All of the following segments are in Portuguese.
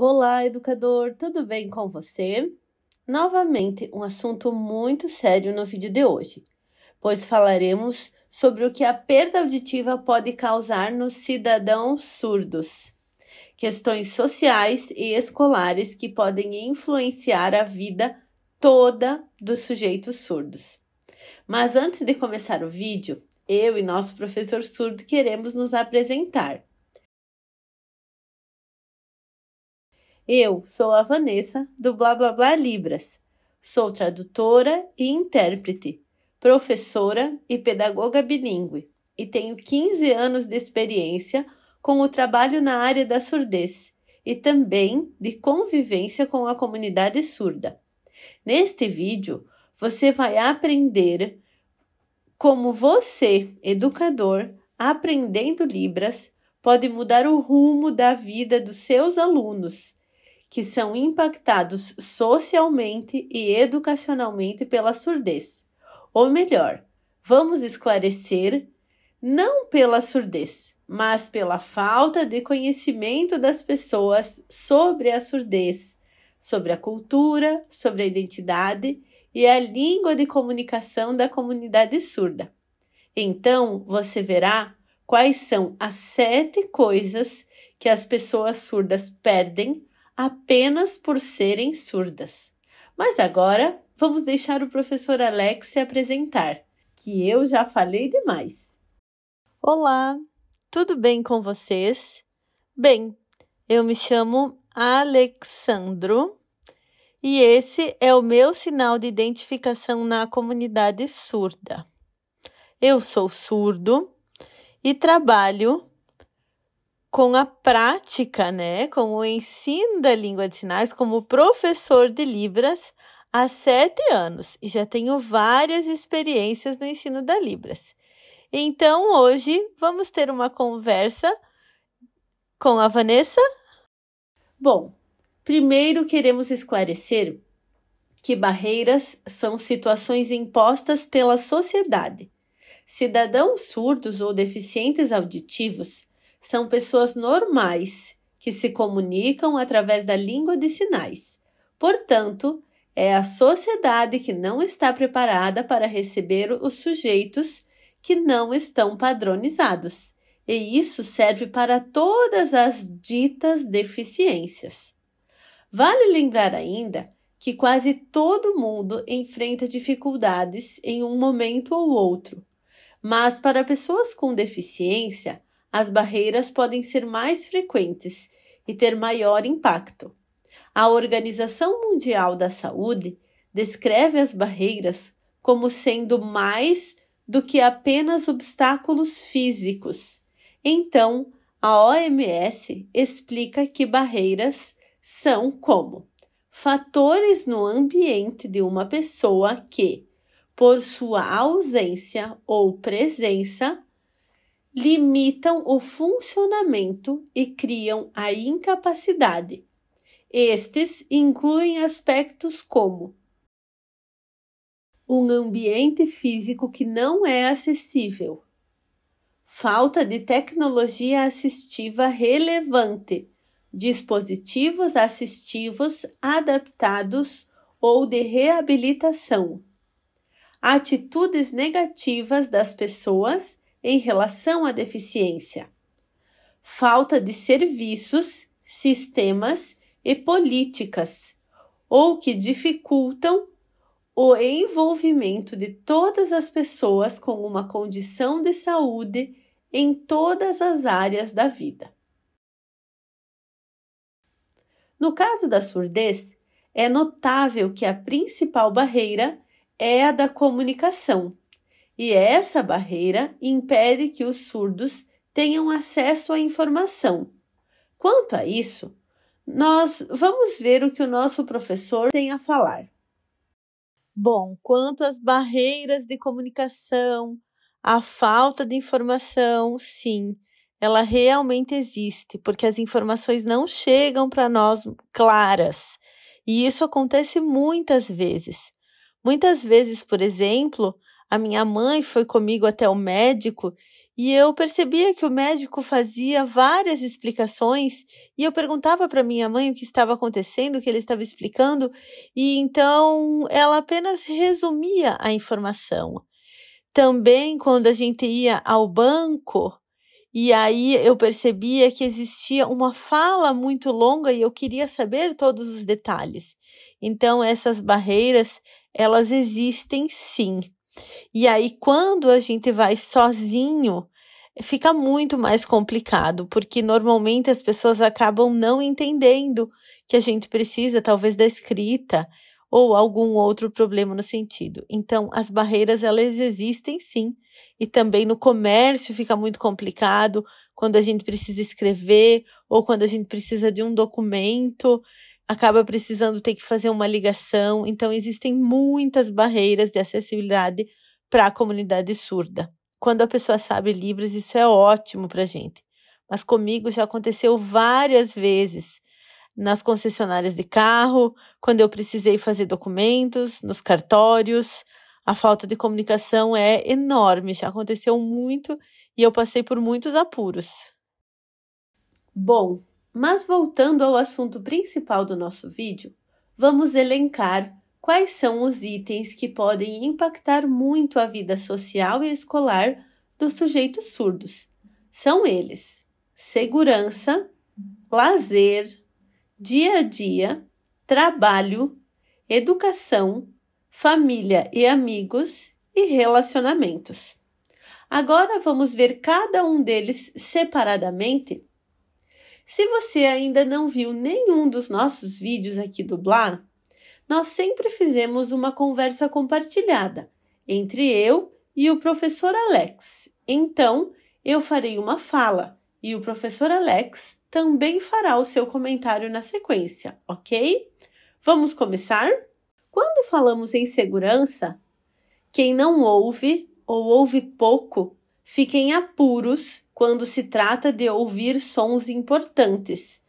Olá, educador, tudo bem com você? Novamente, um assunto muito sério no vídeo de hoje, pois falaremos sobre o que a perda auditiva pode causar nos cidadãos surdos, questões sociais e escolares que podem influenciar a vida toda dos sujeitos surdos. Mas antes de começar o vídeo, eu e nosso professor surdo queremos nos apresentar. Eu sou a Vanessa, do Blá Blá Blá Libras. Sou tradutora e intérprete, professora e pedagoga bilíngue e tenho 15 anos de experiência com o trabalho na área da surdez e também de convivência com a comunidade surda. Neste vídeo, você vai aprender como você, educador, aprendendo Libras, pode mudar o rumo da vida dos seus alunos, que são impactados socialmente e educacionalmente pela surdez. Ou melhor, vamos esclarecer, não pela surdez, mas pela falta de conhecimento das pessoas sobre a surdez, sobre a cultura, sobre a identidade e a língua de comunicação da comunidade surda. Então, você verá quais são as 7 coisas que as pessoas surdas perdem apenas por serem surdas. Mas agora, vamos deixar o professor Alex se apresentar, que eu já falei demais. Olá, tudo bem com vocês? Bem, eu me chamo Alexandro e esse é o meu sinal de identificação na comunidade surda. Eu sou surdo e trabalho com a prática, com o ensino da língua de sinais como professor de Libras há 7 anos e já tenho várias experiências no ensino da Libras. Então, hoje vamos ter uma conversa com a Vanessa. Bom, primeiro queremos esclarecer que barreiras são situações impostas pela sociedade. Cidadãos surdos ou deficientes auditivos são pessoas normais que se comunicam através da língua de sinais. Portanto, é a sociedade que não está preparada para receber os sujeitos que não estão padronizados. E isso serve para todas as ditas deficiências. Vale lembrar ainda que quase todo mundo enfrenta dificuldades em um momento ou outro. Mas para pessoas com deficiência, as barreiras podem ser mais frequentes e ter maior impacto. A Organização Mundial da Saúde descreve as barreiras como sendo mais do que apenas obstáculos físicos. Então, a OMS explica que barreiras são como fatores no ambiente de uma pessoa que, por sua ausência ou presença, limitam o funcionamento e criam a incapacidade. Estes incluem aspectos como um ambiente físico que não é acessível, falta de tecnologia assistiva relevante, dispositivos assistivos adaptados ou de reabilitação, atitudes negativas das pessoas em relação à deficiência, falta de serviços, sistemas e políticas, ou que dificultam o envolvimento de todas as pessoas com uma condição de saúde em todas as áreas da vida. No caso da surdez, é notável que a principal barreira é a da comunicação, e essa barreira impede que os surdos tenham acesso à informação. Quanto a isso, nós vamos ver o que o nosso professor tem a falar. Bom, quanto às barreiras de comunicação, a falta de informação, sim, ela realmente existe, porque as informações não chegam para nós claras. E isso acontece muitas vezes. Muitas vezes, por exemplo, a minha mãe foi comigo até o médico E eu percebia que o médico fazia várias explicações e eu perguntava para minha mãe o que estava acontecendo, o que ele estava explicando, e então ela apenas resumia a informação. Também quando a gente ia ao banco, e aí eu percebia que existia uma fala muito longa e eu queria saber todos os detalhes. Então essas barreiras, elas existem sim. E aí, quando a gente vai sozinho, fica muito mais complicado, porque normalmente as pessoas acabam não entendendo que a gente precisa, talvez, da escrita ou algum outro problema no sentido. Então, as barreiras, elas existem sim, e também no comércio fica muito complicado, quando a gente precisa escrever ou quando a gente precisa de um documento, acaba precisando ter que fazer uma ligação. Então, existem muitas barreiras de acessibilidade para a comunidade surda. Quando a pessoa sabe Libras, isso é ótimo para a gente. Mas comigo já aconteceu várias vezes nas concessionárias de carro, quando eu precisei fazer documentos, nos cartórios. A falta de comunicação é enorme, já aconteceu muito e eu passei por muitos apuros. Bom, mas voltando ao assunto principal do nosso vídeo, vamos elencar quais são os itens que podem impactar muito a vida social e escolar dos sujeitos surdos. São eles: segurança, lazer, dia a dia, trabalho, educação, família e amigos e relacionamentos. Agora vamos ver cada um deles separadamente. Se você ainda não viu nenhum dos nossos vídeos aqui do Blá, nós sempre fizemos uma conversa compartilhada entre eu e o professor Alex. Então, eu farei uma fala e o professor Alex também fará o seu comentário na sequência, ok? Vamos começar? Quando falamos em segurança, quem não ouve ou ouve pouco, fica em apuros quando se trata de ouvir sons importantes,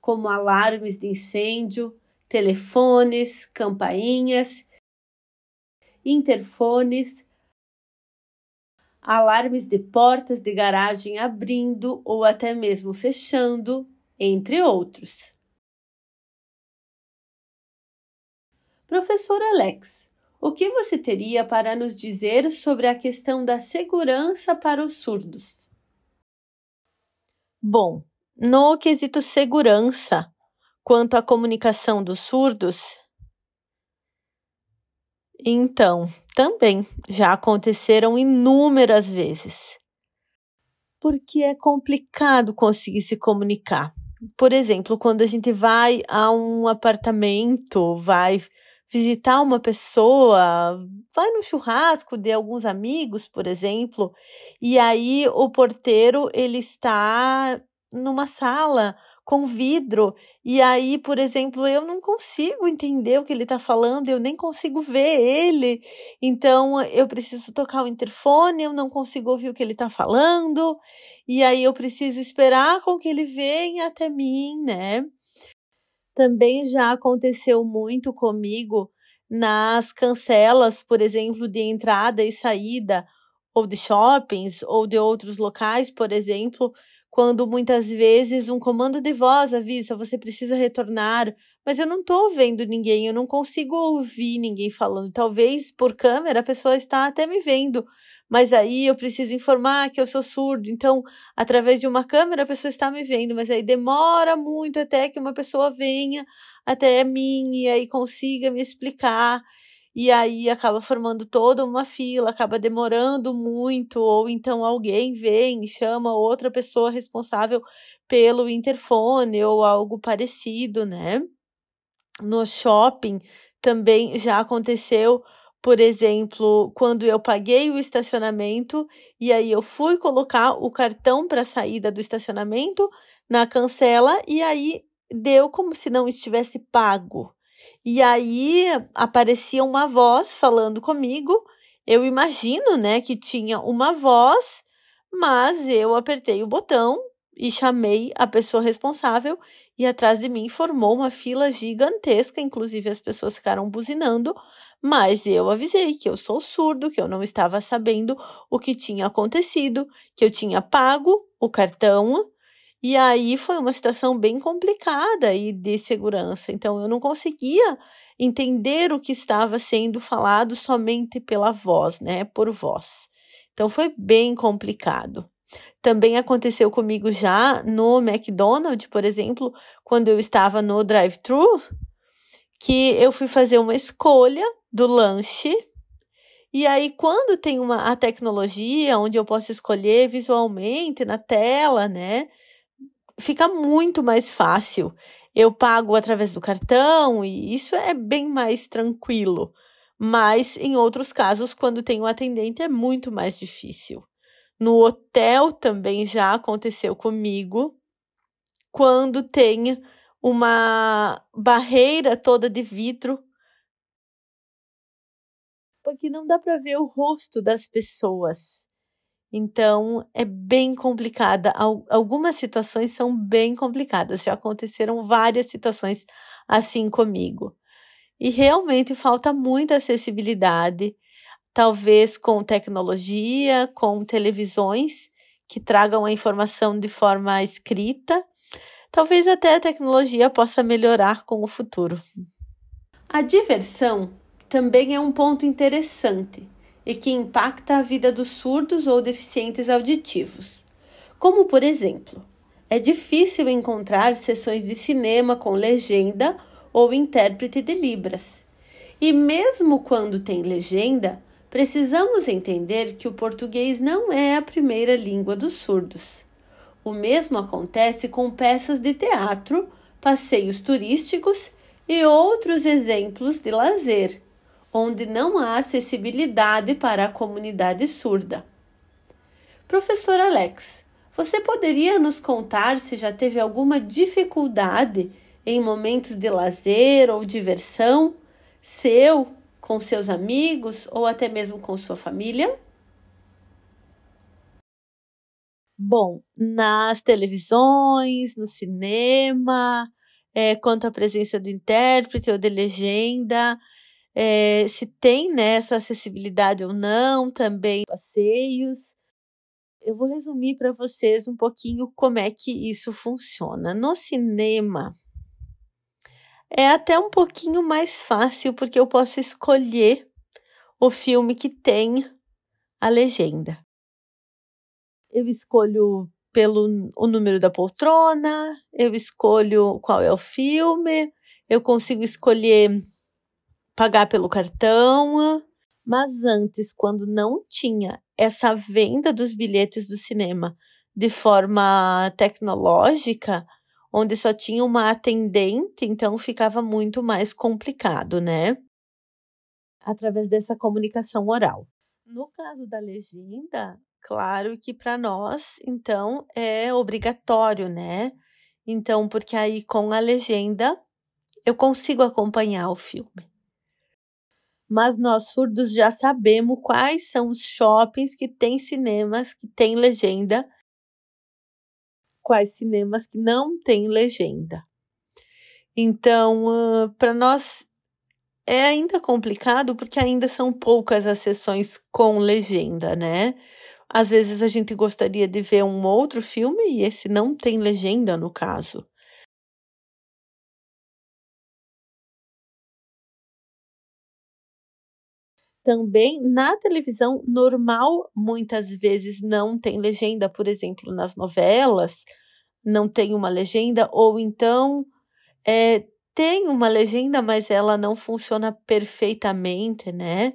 como alarmes de incêndio, telefones, campainhas, interfones, alarmes de portas de garagem abrindo ou até mesmo fechando, entre outros. Professor Alex, o que você teria para nos dizer sobre a questão da segurança para os surdos? Bom, no quesito segurança, quanto à comunicação dos surdos, então, também já aconteceram inúmeras vezes. Porque é complicado conseguir se comunicar. Por exemplo, quando a gente vai a um apartamento, vai visitar uma pessoa, vai no churrasco de alguns amigos, por exemplo, e aí o porteiro, ele está numa sala com vidro, e aí, por exemplo, eu não consigo entender o que ele está falando, eu nem consigo ver ele, então eu preciso tocar o interfone, eu não consigo ouvir o que ele está falando, e aí eu preciso esperar com que ele venha até mim, né? Também já aconteceu muito comigo nas cancelas, por exemplo, de entrada e saída, ou de shoppings, ou de outros locais, por exemplo, quando muitas vezes um comando de voz avisa, você precisa retornar, mas eu não estou vendo ninguém, eu não consigo ouvir ninguém falando. Talvez por câmera a pessoa está até me vendo, mas aí eu preciso informar que eu sou surdo, então através de uma câmera a pessoa está me vendo, mas aí demora muito até que uma pessoa venha até mim e aí consiga me explicar, e aí acaba formando toda uma fila, acaba demorando muito, ou então alguém vem e chama outra pessoa responsável pelo interfone ou algo parecido, né? No shopping também já aconteceu, por exemplo, quando eu paguei o estacionamento e aí eu fui colocar o cartão para a saída do estacionamento na cancela e aí deu como se não estivesse pago. E aí aparecia uma voz falando comigo. Eu imagino, né, que tinha uma voz, mas eu apertei o botão e chamei a pessoa responsável e atrás de mim formou uma fila gigantesca, inclusive as pessoas ficaram buzinando, Mas eu avisei que eu sou surdo, que eu não estava sabendo o que tinha acontecido, que eu tinha pago o cartão, e aí foi uma situação bem complicada e de segurança. Então eu não conseguia entender o que estava sendo falado somente pela voz, né, por voz. Então foi bem complicado. Também aconteceu comigo já no McDonald's, por exemplo, quando eu estava no drive-thru, que eu fui fazer uma escolha do lanche. E aí, quando tem a tecnologia, onde eu posso escolher visualmente na tela, né, fica muito mais fácil. Eu pago através do cartão e isso é bem mais tranquilo. Mas, em outros casos, quando tem um atendente, é muito mais difícil. No hotel também já aconteceu comigo, quando tem uma barreira toda de vidro, porque não dá para ver o rosto das pessoas. Então, é bem complicada. Algumas situações são bem complicadas. Já aconteceram várias situações assim comigo. E realmente falta muita acessibilidade, talvez com tecnologia, com televisões que tragam a informação de forma escrita. Talvez até a tecnologia possa melhorar com o futuro. A diversão também é um ponto interessante e que impacta a vida dos surdos ou deficientes auditivos. Como, por exemplo, é difícil encontrar sessões de cinema com legenda ou intérprete de Libras. E mesmo quando tem legenda, precisamos entender que o português não é a primeira língua dos surdos. O mesmo acontece com peças de teatro, passeios turísticos e outros exemplos de lazer, onde não há acessibilidade para a comunidade surda. Professor Alex, você poderia nos contar se já teve alguma dificuldade em momentos de lazer ou diversão, seu, com seus amigos ou até mesmo com sua família? Bom, nas televisões, no cinema, quanto à presença do intérprete ou de legenda, se tem, né, essa acessibilidade ou não, também passeios. Eu vou resumir para vocês um pouquinho como é que isso funciona. No cinema, é até um pouquinho mais fácil, porque eu posso escolher o filme que tem a legenda. Eu escolho pelo o número da poltrona, eu escolho qual é o filme, eu consigo escolher pagar pelo cartão. Mas antes, quando não tinha essa venda dos bilhetes do cinema de forma tecnológica, onde só tinha uma atendente, então ficava muito mais complicado, né? Através dessa comunicação oral. No caso da legenda, claro que para nós, então, é obrigatório, né? Então, porque aí com a legenda eu consigo acompanhar o filme. Mas nós surdos já sabemos quais são os shoppings que têm cinemas que têm legenda, quais cinemas que não têm legenda. Então, para nós é ainda complicado porque ainda são poucas as sessões com legenda, né? Às vezes a gente gostaria de ver um outro filme e esse não tem legenda no caso. Também na televisão normal, muitas vezes não tem legenda, por exemplo, nas novelas, não tem uma legenda, ou então tem uma legenda, mas ela não funciona perfeitamente, né?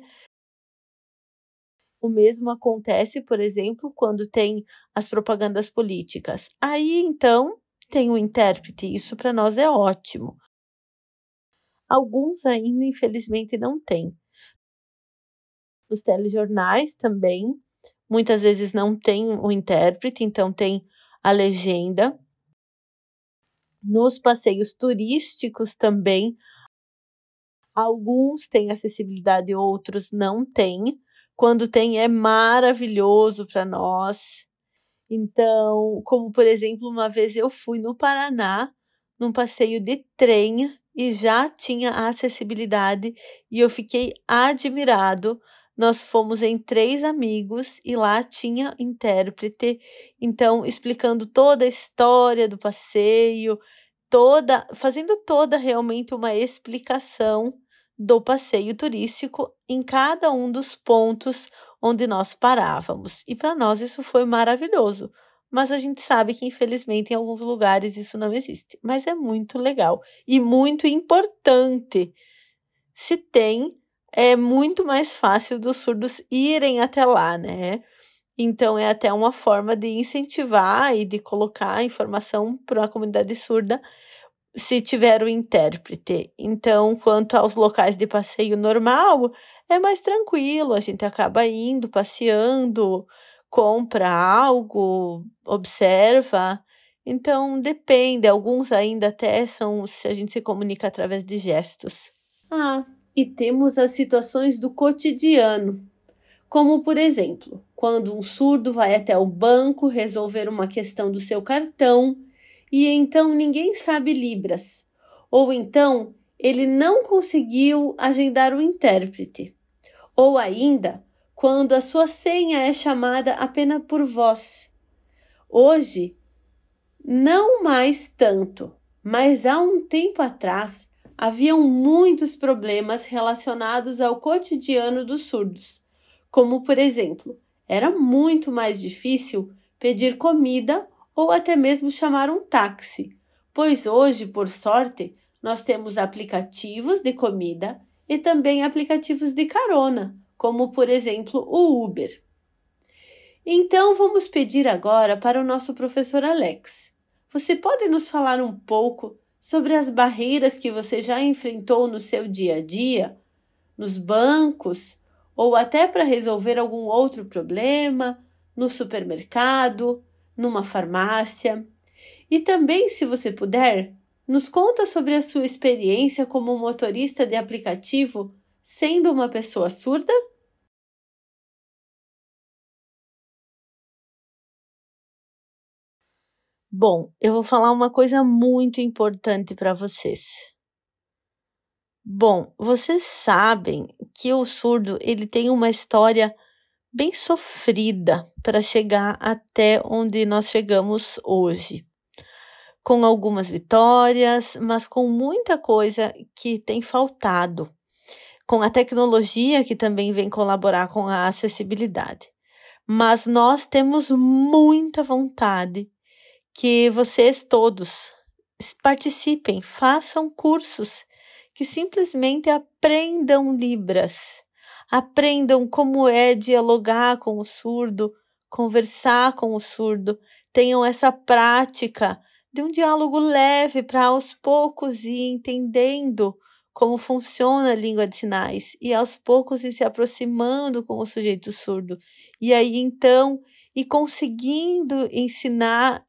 O mesmo acontece, por exemplo, quando tem as propagandas políticas. Aí, então, tem um intérprete, isso para nós é ótimo. Alguns ainda, infelizmente, não têm. Os telejornais também, muitas vezes não tem o intérprete, então tem a legenda. Nos passeios turísticos também, alguns têm acessibilidade, outros não têm. Quando tem, é maravilhoso para nós. Então, como por exemplo, uma vez eu fui no Paraná, num passeio de trem, e já tinha a acessibilidade e eu fiquei admirado. Nós fomos em 3 amigos e lá tinha intérprete, então explicando toda a história do passeio, fazendo toda realmente uma explicação do passeio turístico em cada um dos pontos onde nós parávamos. E para nós isso foi maravilhoso. Mas a gente sabe que, infelizmente, em alguns lugares isso não existe. Mas é muito legal e muito importante. Se tem, é muito mais fácil dos surdos irem até lá, né? Então, é até uma forma de incentivar e de colocar a informação para a comunidade surda se tiver o intérprete. Então, quanto aos locais de passeio normal, é mais tranquilo, a gente acaba indo, passeando, compra algo, observa. Então, depende, alguns ainda até são se a gente se comunica através de gestos. E temos as situações do cotidiano, como por exemplo, quando um surdo vai até o banco resolver uma questão do seu cartão e então ninguém sabe Libras, ou então ele não conseguiu agendar o intérprete, ou ainda quando a sua senha é chamada apenas por voz. Hoje, não mais tanto, mas há um tempo atrás haviam muitos problemas relacionados ao cotidiano dos surdos, como por exemplo, era muito mais difícil pedir comida ou até mesmo chamar um táxi, pois hoje, por sorte, nós temos aplicativos de comida e também aplicativos de carona, como por exemplo o Uber. Então vamos pedir agora para o nosso professor Alex. Você pode nos falar um pouco sobre as barreiras que você já enfrentou no seu dia a dia, nos bancos, ou até para resolver algum outro problema, no supermercado, numa farmácia? E também, se você puder, nos conta sobre a sua experiência como motorista de aplicativo, sendo uma pessoa surda? Bom, eu vou falar uma coisa muito importante para vocês. Bom, vocês sabem que o surdo ele tem uma história bem sofrida para chegar até onde nós chegamos hoje, com algumas vitórias, mas com muita coisa que tem faltado, com a tecnologia que também vem colaborar com a acessibilidade. Mas nós temos muita vontade que vocês todos participem, façam cursos que simplesmente aprendam Libras, aprendam como é dialogar com o surdo, conversar com o surdo, tenham essa prática de um diálogo leve para aos poucos ir entendendo como funciona a língua de sinais e aos poucos ir se aproximando com o sujeito surdo. E aí então, e conseguindo ensinar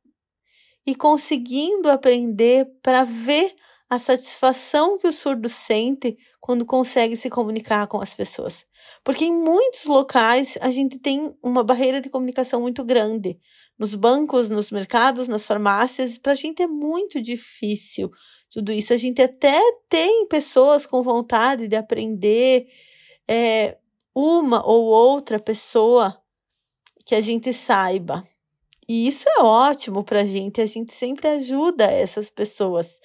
e conseguindo aprender para ver a satisfação que o surdo sente quando consegue se comunicar com as pessoas. Porque em muitos locais a gente tem uma barreira de comunicação muito grande. Nos bancos, nos mercados, nas farmácias, para a gente é muito difícil tudo isso. A gente até tem pessoas com vontade de aprender, uma ou outra pessoa que a gente saiba. E isso é ótimo para a gente sempre ajuda essas pessoas.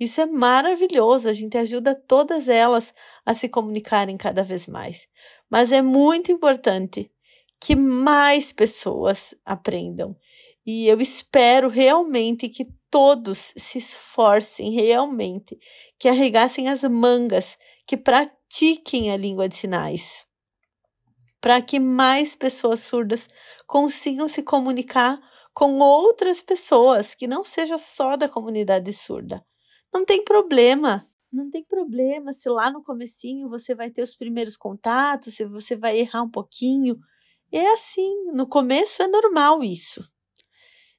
Isso é maravilhoso, a gente ajuda todas elas a se comunicarem cada vez mais. Mas é muito importante que mais pessoas aprendam. E eu espero realmente que todos se esforcem realmente, que arregassem as mangas, que pratiquem a língua de sinais, para que mais pessoas surdas consigam se comunicar com outras pessoas, que não seja só da comunidade surda. Não tem problema se lá no comecinho você vai ter os primeiros contatos, se você vai errar um pouquinho. É assim, no começo é normal isso.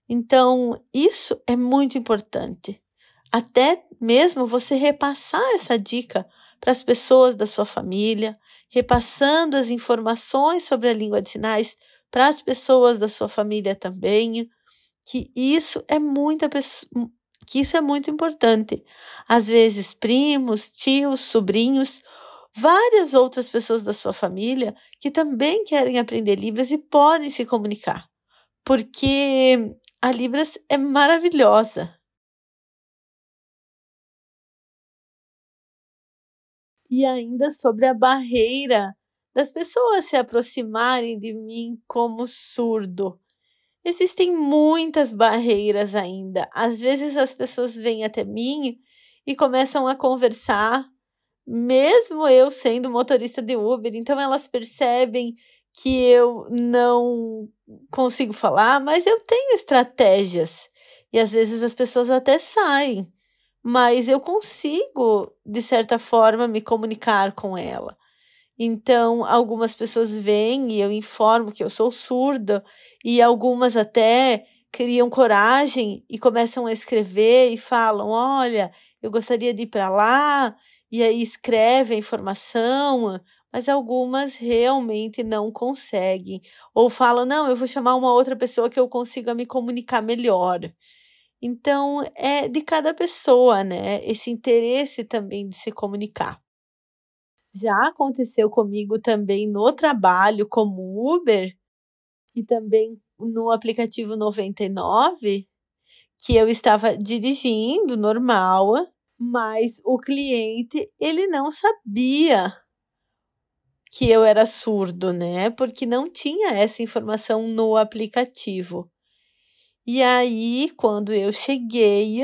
Então, isso é muito importante. Até mesmo você repassar essa dica para as pessoas da sua família, repassando as informações sobre a língua de sinais para as pessoas da sua família também, que isso é que isso é muito importante. Às vezes, primos, tios, sobrinhos, várias outras pessoas da sua família que também querem aprender Libras e podem se comunicar, porque a Libras é maravilhosa. E ainda sobre a barreira das pessoas se aproximarem de mim como surdo. Existem muitas barreiras ainda. Às vezes as pessoas vêm até mim e começam a conversar, mesmo eu sendo motorista de Uber, então elas percebem que eu não consigo falar, mas eu tenho estratégias. E às vezes as pessoas até saem, mas eu consigo, de certa forma, me comunicar com ela. Então, algumas pessoas vêm e eu informo que eu sou surda, e algumas até criam coragem e começam a escrever e falam: Olha, eu gostaria de ir para lá, e aí escreve a informação, mas algumas realmente não conseguem. Ou falam: Não, eu vou chamar uma outra pessoa que eu consiga me comunicar melhor. Então, é de cada pessoa, né? Esse interesse também de se comunicar. Já aconteceu comigo também no trabalho como Uber e também no aplicativo 99, que eu estava dirigindo normal, mas o cliente, ele não sabia que eu era surdo, né? Porque não tinha essa informação no aplicativo. E aí, quando eu cheguei,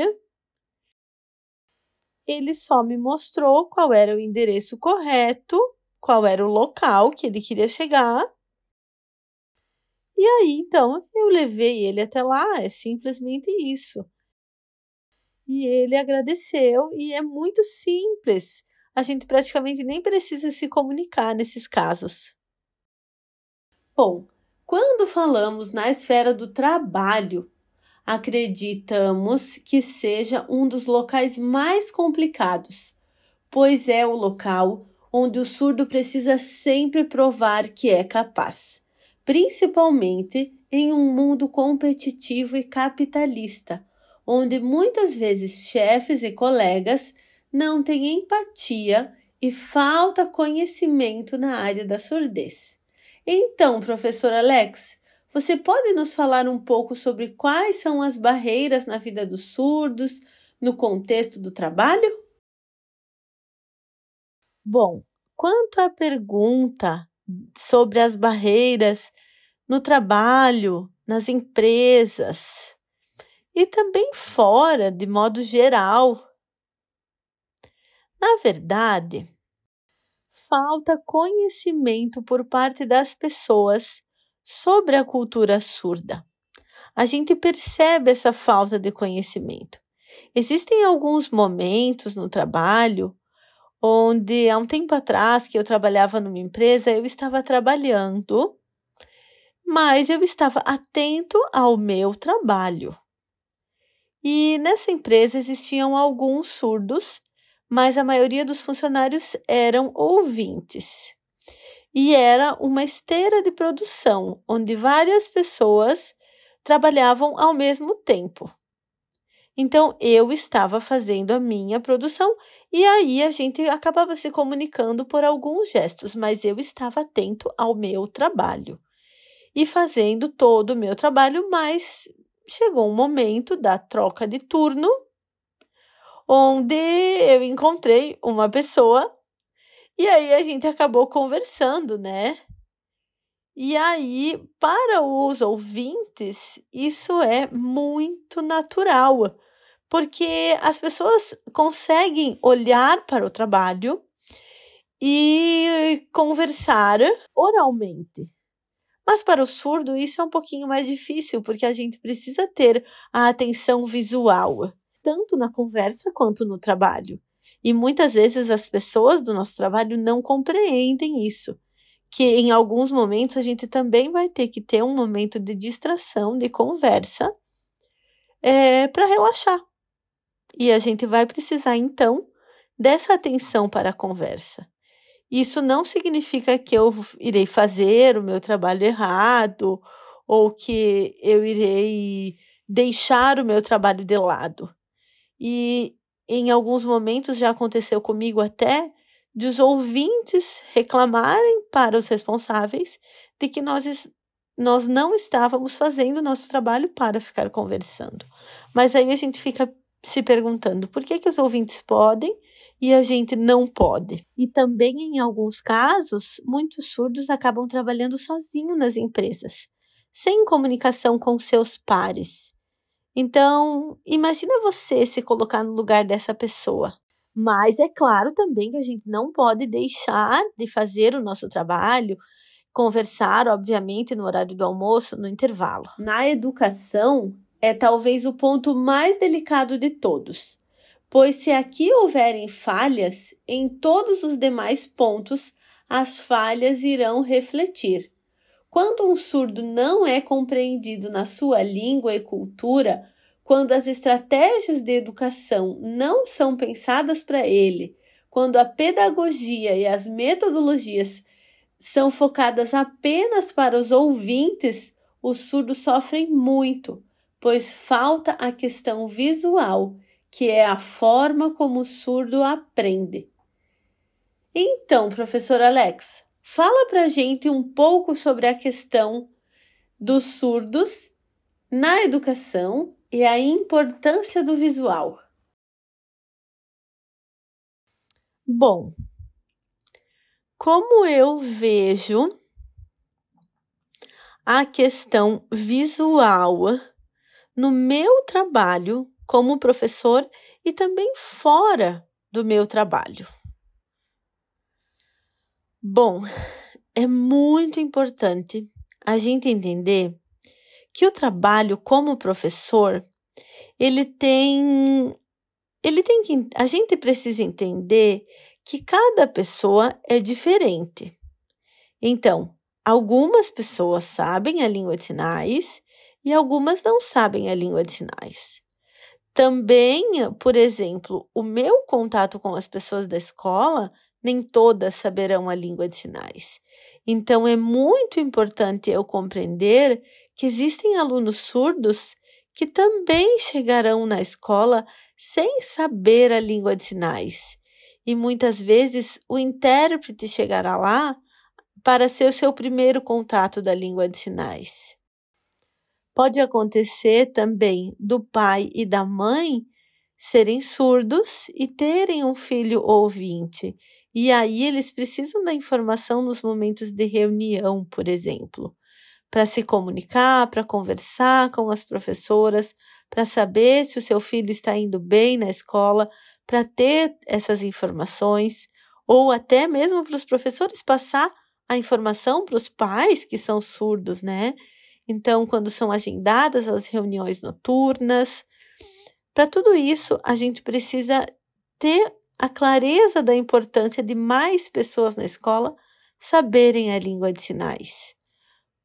ele só me mostrou qual era o endereço correto, qual era o local que ele queria chegar. E aí, então, eu levei ele até lá, é simplesmente isso. E ele agradeceu e é muito simples. A gente praticamente nem precisa se comunicar nesses casos. Bom, quando falamos na esfera do trabalho, acreditamos que seja um dos locais mais complicados, pois é o local onde o surdo precisa sempre provar que é capaz, principalmente em um mundo competitivo e capitalista, onde muitas vezes chefes e colegas não têm empatia e falta conhecimento na área da surdez. Então, professor Alex, você pode nos falar um pouco sobre quais são as barreiras na vida dos surdos no contexto do trabalho? Bom, quanto à pergunta sobre as barreiras no trabalho, nas empresas e também fora, de modo geral, na verdade, falta conhecimento por parte das pessoas sobre a cultura surda. A gente percebe essa falta de conhecimento. Existem alguns momentos no trabalho onde, há um tempo atrás, que eu trabalhava numa empresa, eu estava trabalhando, mas eu estava atento ao meu trabalho. E nessa empresa existiam alguns surdos, mas a maioria dos funcionários eram ouvintes. E era uma esteira de produção, onde várias pessoas trabalhavam ao mesmo tempo. Então, eu estava fazendo a minha produção e aí a gente acabava se comunicando por alguns gestos, mas eu estava atento ao meu trabalho e fazendo todo o meu trabalho, mas chegou um momento da troca de turno, onde eu encontrei uma pessoa e aí a gente acabou conversando, né? E aí, para os ouvintes, isso é muito natural, porque as pessoas conseguem olhar para o trabalho e conversar oralmente. Mas para o surdo isso é um pouquinho mais difícil, porque a gente precisa ter a atenção visual, tanto na conversa quanto no trabalho. E muitas vezes as pessoas do nosso trabalho não compreendem isso, que em alguns momentos a gente também vai ter que ter um momento de distração, de conversa, para relaxar. E a gente vai precisar, então, dessa atenção para a conversa. Isso não significa que eu irei fazer o meu trabalho errado ou que eu irei deixar o meu trabalho de lado. E em alguns momentos já aconteceu comigo até de os ouvintes reclamarem para os responsáveis de que nós não estávamos fazendo o nosso trabalho para ficar conversando. Mas aí a gente fica se perguntando por que os ouvintes podem e a gente não pode. E também, em alguns casos, muitos surdos acabam trabalhando sozinhos nas empresas, sem comunicação com seus pares. Então, imagina você se colocar no lugar dessa pessoa. Mas é claro também que a gente não pode deixar de fazer o nosso trabalho, conversar, obviamente, no horário do almoço, no intervalo. Na educação, é talvez o ponto mais delicado de todos, pois se aqui houverem falhas, em todos os demais pontos, as falhas irão refletir. Quando um surdo não é compreendido na sua língua e cultura, quando as estratégias de educação não são pensadas para ele, quando a pedagogia e as metodologias são focadas apenas para os ouvintes, os surdos sofrem muito, pois falta a questão visual, que é a forma como o surdo aprende. Então, professor Alex, fala para a gente um pouco sobre a questão dos surdos na educação e a importância do visual. Bom, como eu vejo a questão visual no meu trabalho como professor e também fora do meu trabalho? Bom, é muito importante a gente entender que o trabalho como professor, a gente precisa entender que cada pessoa é diferente. Então, algumas pessoas sabem a língua de sinais e algumas não sabem a língua de sinais. Também, por exemplo, o meu contato com as pessoas da escola, nem todas saberão a língua de sinais. Então, é muito importante eu compreender que existem alunos surdos que também chegarão na escola sem saber a língua de sinais. E muitas vezes o intérprete chegará lá para ser o seu primeiro contato da língua de sinais. Pode acontecer também do pai e da mãe serem surdos e terem um filho ouvinte. E aí eles precisam da informação nos momentos de reunião, por exemplo, para se comunicar, para conversar com as professoras, para saber se o seu filho está indo bem na escola, para ter essas informações, ou até mesmo para os professores passar a informação para os pais que são surdos, né? Então, quando são agendadas as reuniões noturnas, para tudo isso, a gente precisa ter a clareza da importância de mais pessoas na escola saberem a língua de sinais.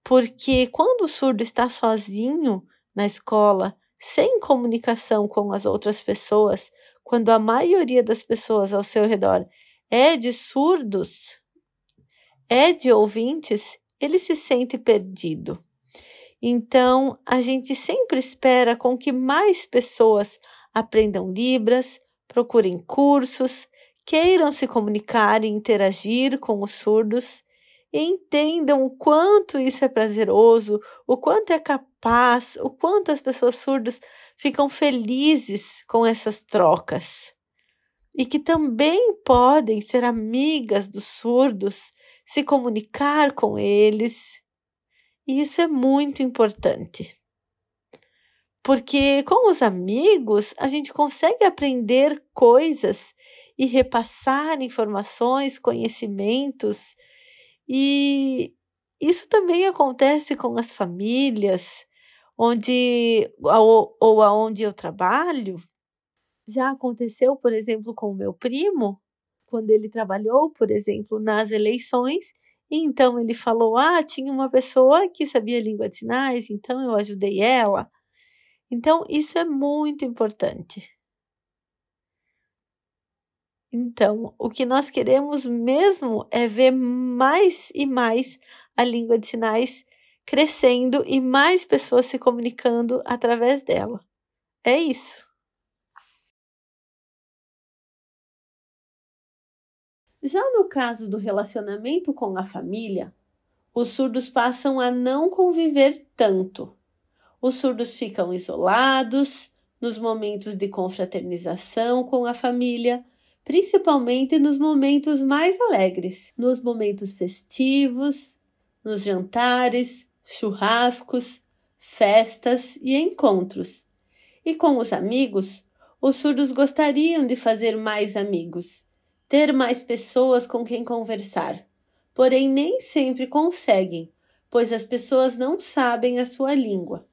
Porque quando o surdo está sozinho na escola, sem comunicação com as outras pessoas, quando a maioria das pessoas ao seu redor é de surdos, é de ouvintes, ele se sente perdido. Então, a gente sempre espera com que mais pessoas aprendam Libras, procurem cursos, queiram se comunicar e interagir com os surdos e entendam o quanto isso é prazeroso, o quanto é capaz, o quanto as pessoas surdas ficam felizes com essas trocas. E que também podem ser amigas dos surdos, se comunicar com eles. E isso é muito importante, porque com os amigos a gente consegue aprender coisas e repassar informações, conhecimentos, e isso também acontece com as famílias, ou aonde eu trabalho. Já aconteceu, por exemplo, com o meu primo, quando ele trabalhou, por exemplo, nas eleições. E então ele falou, tinha uma pessoa que sabia língua de sinais, então eu ajudei ela. Então, isso é muito importante. Então, o que nós queremos mesmo é ver mais e mais a língua de sinais crescendo e mais pessoas se comunicando através dela. É isso. Já no caso do relacionamento com a família, os surdos passam a não conviver tanto. Os surdos ficam isolados nos momentos de confraternização com a família, principalmente nos momentos mais alegres, nos momentos festivos, nos jantares, churrascos, festas e encontros. E com os amigos, os surdos gostariam de fazer mais amigos, ter mais pessoas com quem conversar, porém nem sempre conseguem, pois as pessoas não sabem a sua língua.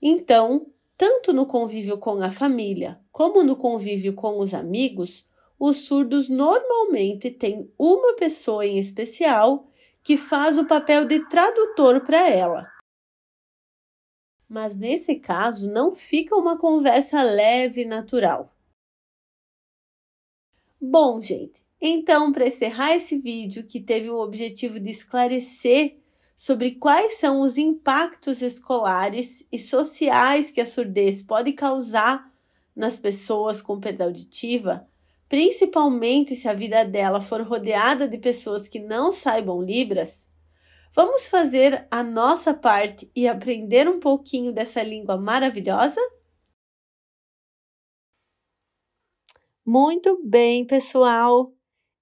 Então, tanto no convívio com a família como no convívio com os amigos, os surdos normalmente têm uma pessoa em especial que faz o papel de tradutor para ela. Mas nesse caso não fica uma conversa leve e natural. Bom, gente, então para encerrar esse vídeo que teve o objetivo de esclarecer sobre quais são os impactos escolares e sociais que a surdez pode causar nas pessoas com perda auditiva, principalmente se a vida dela for rodeada de pessoas que não saibam Libras, vamos fazer a nossa parte e aprender um pouquinho dessa língua maravilhosa? Muito bem, pessoal.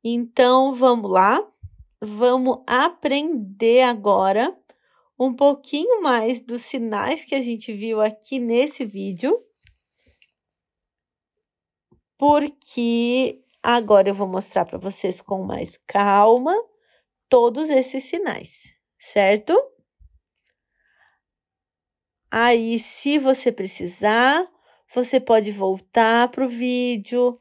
Então, vamos lá? Vamos aprender agora um pouquinho mais dos sinais que a gente viu aqui nesse vídeo, porque agora eu vou mostrar para vocês com mais calma todos esses sinais, certo? Aí, se você precisar, você pode voltar para o vídeo,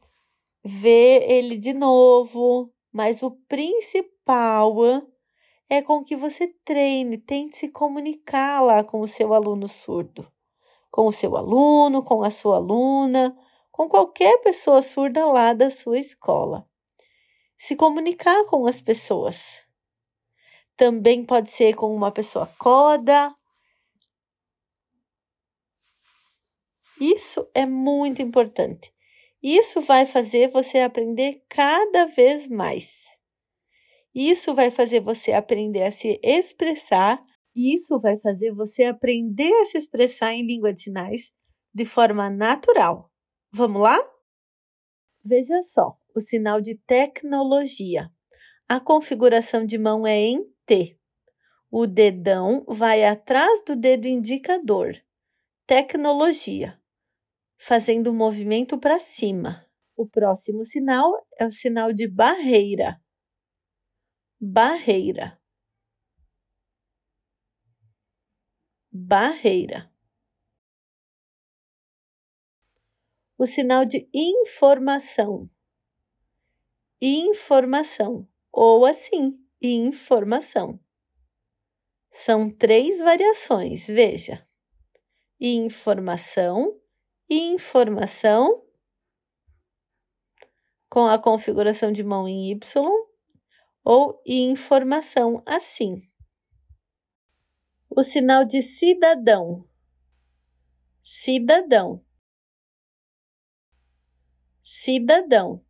ver ele de novo, mas o principal é com que você treine, tente se comunicar lá com o seu aluno surdo, com o seu aluno, com a sua aluna, com qualquer pessoa surda lá da sua escola. Se comunicar com as pessoas. Também pode ser com uma pessoa coda. Isso é muito importante. Isso vai fazer você aprender cada vez mais. Isso vai fazer você aprender a se expressar. Isso vai fazer você aprender a se expressar em língua de sinais de forma natural. Vamos lá? Veja só, o sinal de tecnologia. A configuração de mão é em T. O dedão vai atrás do dedo indicador. Tecnologia. Fazendo um movimento para cima. O próximo sinal é o sinal de barreira. Barreira. Barreira. O sinal de informação. Informação. Ou assim, informação. São 3 variações, veja. Informação, informação, com a configuração de mão em Y, ou informação assim. O sinal de cidadão. Cidadão. Cidadão.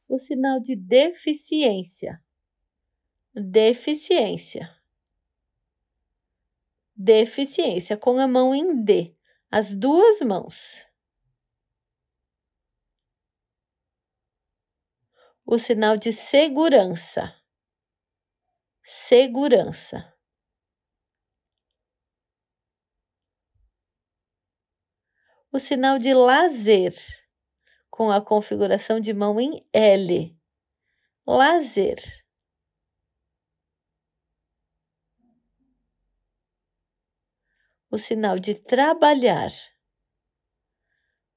O sinal de deficiência. Deficiência. Deficiência, com a mão em D, as 2 mãos. O sinal de segurança. Segurança. O sinal de lazer, com a configuração de mão em L. Lazer. O sinal de trabalhar.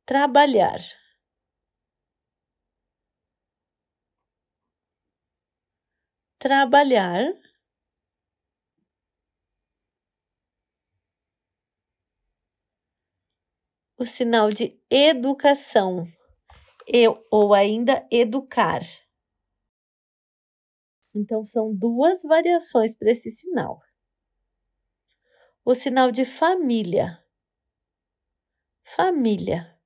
Trabalhar. Trabalhar. O sinal de educação, ou ainda educar. Então, são 2 variações para esse sinal. O sinal de família. família.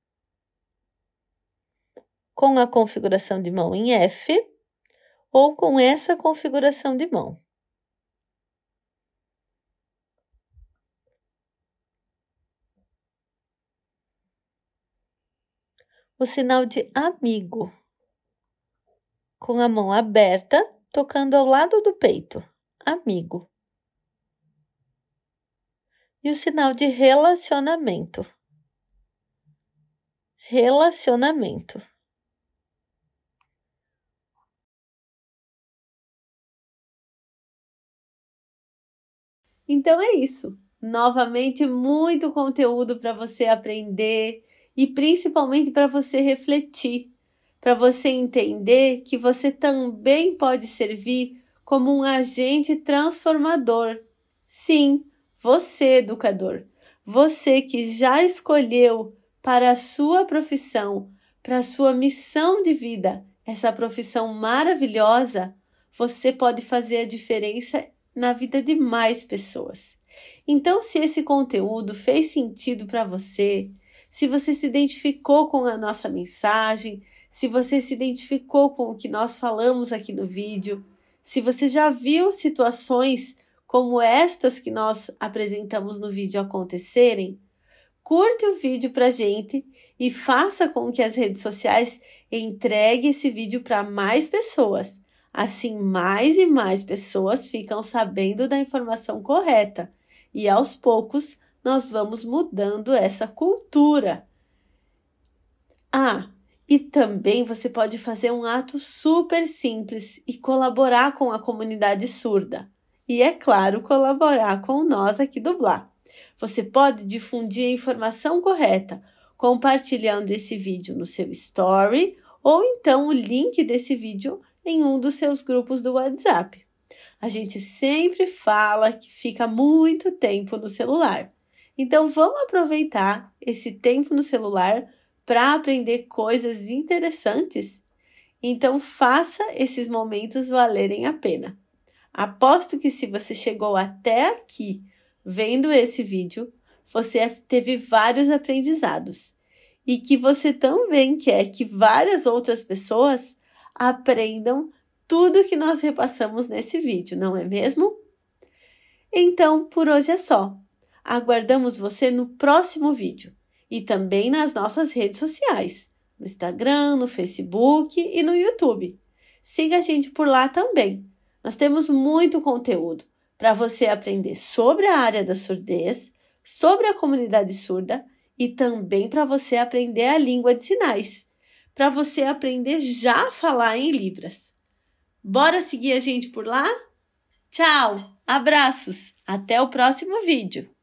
Com a configuração de mão em F ou com essa configuração de mão. O sinal de amigo. Com a mão aberta, tocando ao lado do peito. Amigo. E o sinal de relacionamento. Relacionamento. Então é isso. Novamente, muito conteúdo para você aprender e principalmente para você refletir, para você entender que você também pode servir como um agente transformador. Sim, você, educador, você que já escolheu para a sua profissão, para a sua missão de vida, essa profissão maravilhosa, você pode fazer a diferença na vida de mais pessoas. Então, se esse conteúdo fez sentido para você, se você se identificou com a nossa mensagem, se você se identificou com o que nós falamos aqui no vídeo, se você já viu situações como estas que nós apresentamos no vídeo acontecerem, curte o vídeo pra gente e faça com que as redes sociais entreguem esse vídeo para mais pessoas. Assim, mais e mais pessoas ficam sabendo da informação correta e, aos poucos, nós vamos mudando essa cultura. E também você pode fazer um ato super simples e colaborar com a comunidade surda. E, é claro, colaborar com nós aqui do Blá. Você pode difundir a informação correta, compartilhando esse vídeo no seu story ou então o link desse vídeo em um dos seus grupos do WhatsApp. A gente sempre fala que fica muito tempo no celular. Então, vamos aproveitar esse tempo no celular para aprender coisas interessantes? Então, faça esses momentos valerem a pena. Aposto que se você chegou até aqui vendo esse vídeo, você teve vários aprendizados e que você também quer que várias outras pessoas aprendam tudo que nós repassamos nesse vídeo, não é mesmo? Então, por hoje é só. Aguardamos você no próximo vídeo e também nas nossas redes sociais, no Instagram, no Facebook e no YouTube. Siga a gente por lá também. Nós temos muito conteúdo para você aprender sobre a área da surdez, sobre a comunidade surda e também para você aprender a língua de sinais, para você aprender já a falar em Libras. Bora seguir a gente por lá? Tchau, abraços, até o próximo vídeo!